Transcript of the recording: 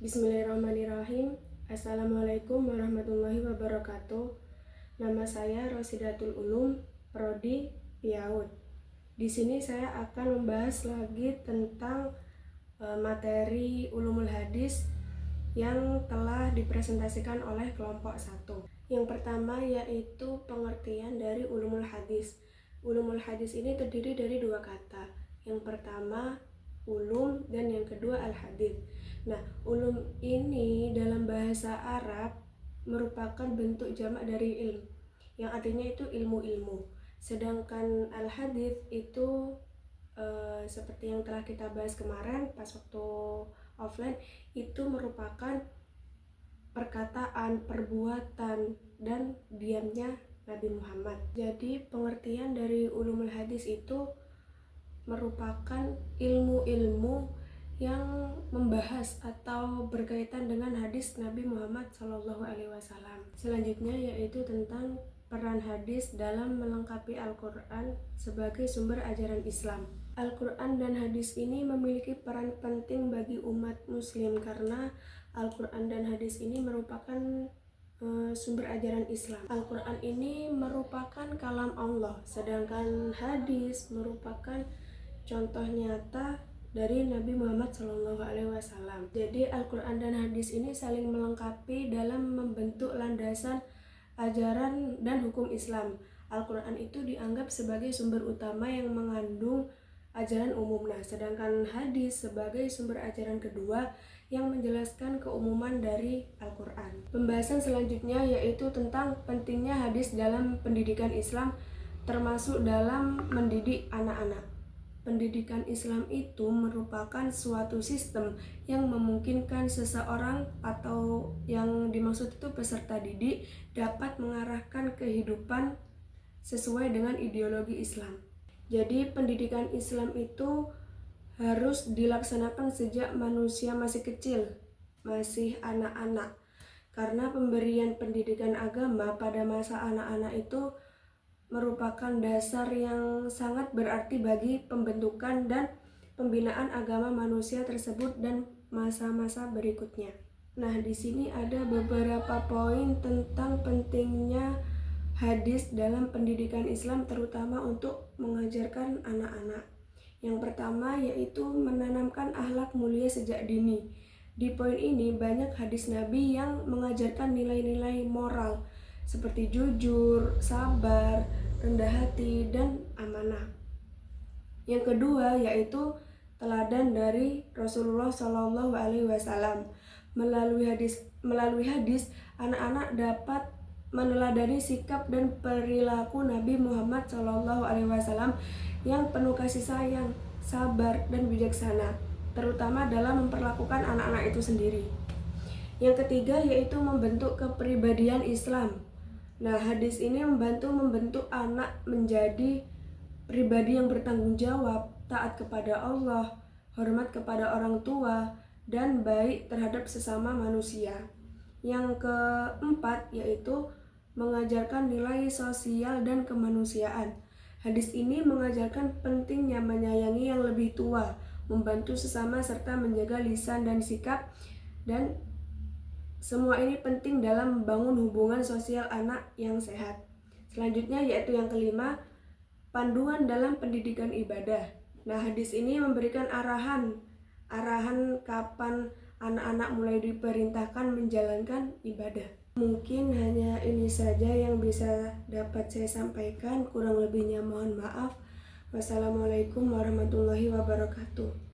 Bismillahirrahmanirrahim. Assalamualaikum warahmatullahi wabarakatuh. Nama saya Rosidatul Ulum, Prodi PIAUD. Di sini saya akan membahas lagi tentang materi Ulumul Hadis yang telah dipresentasikan oleh kelompok 1. Yang pertama yaitu pengertian dari Ulumul Hadis. Ulumul Hadis ini terdiri dari dua kata. Yang pertama ulum dan yang kedua al-hadits. Nah, ulum ini dalam bahasa Arab merupakan bentuk jamak dari ilm, yang artinya itu ilmu-ilmu. Sedangkan al-hadits itu seperti yang telah kita bahas kemarin pas waktu offline, itu merupakan perkataan, perbuatan, dan diamnya Nabi Muhammad. Jadi pengertian dari ulumul hadis itu merupakan ilmu-ilmu yang membahas atau berkaitan dengan hadis Nabi Muhammad SAW. Selanjutnya yaitu tentang peran hadis dalam melengkapi Al-Quran sebagai sumber ajaran Islam. Al-Quran dan hadis ini memiliki peran penting bagi umat muslim karena Al-Quran dan hadis ini merupakan sumber ajaran Islam. Al-Quran ini merupakan kalam Allah, sedangkan hadis merupakan contoh nyata dari Nabi Muhammad SAW. Jadi Al-Quran dan hadis ini saling melengkapi dalam membentuk landasan ajaran dan hukum Islam. Al-Quran itu dianggap sebagai sumber utama yang mengandung ajaran umum, sedangkan hadis sebagai sumber ajaran kedua yang menjelaskan keumuman dari Al-Quran. Pembahasan selanjutnya yaitu tentang pentingnya hadis dalam pendidikan Islam, termasuk dalam mendidik anak-anak. Pendidikan Islam itu merupakan suatu sistem yang memungkinkan seseorang atau yang dimaksud itu peserta didik dapat mengarahkan kehidupan sesuai dengan ideologi Islam. Jadi pendidikan Islam itu harus dilaksanakan sejak manusia masih kecil, masih anak-anak. Karena pemberian pendidikan agama pada masa anak-anak itu merupakan dasar yang sangat berarti bagi pembentukan dan pembinaan agama manusia tersebut dan masa-masa berikutnya. Nah, di sini ada beberapa poin tentang pentingnya hadis dalam pendidikan Islam, terutama untuk mengajarkan anak-anak. Yang pertama yaitu menanamkan akhlak mulia sejak dini. Di poin ini banyak hadis Nabi yang mengajarkan nilai-nilai moral seperti jujur, sabar, rendah hati, dan amanah. Yang kedua yaitu teladan dari Rasulullah SAW. Melalui hadis, anak-anak dapat meneladani sikap dan perilaku Nabi Muhammad SAW yang penuh kasih sayang, sabar, dan bijaksana, terutama dalam memperlakukan anak-anak itu sendiri. Yang ketiga yaitu membentuk kepribadian Islam. Nah, hadis ini membentuk anak menjadi pribadi yang bertanggung jawab, taat kepada Allah, hormat kepada orang tua, dan baik terhadap sesama manusia. Yang keempat yaitu mengajarkan nilai sosial dan kemanusiaan. Hadis ini mengajarkan pentingnya menyayangi yang lebih tua, membantu sesama, serta menjaga lisan dan sikap, dan semua ini penting dalam membangun hubungan sosial anak yang sehat. Selanjutnya yaitu yang kelima, panduan dalam pendidikan ibadah. Nah, hadis ini memberikan arahan kapan anak-anak mulai diperintahkan menjalankan ibadah. Mungkin hanya ini saja yang bisa dapat saya sampaikan, kurang lebihnya mohon maaf. Wassalamualaikum warahmatullahi wabarakatuh.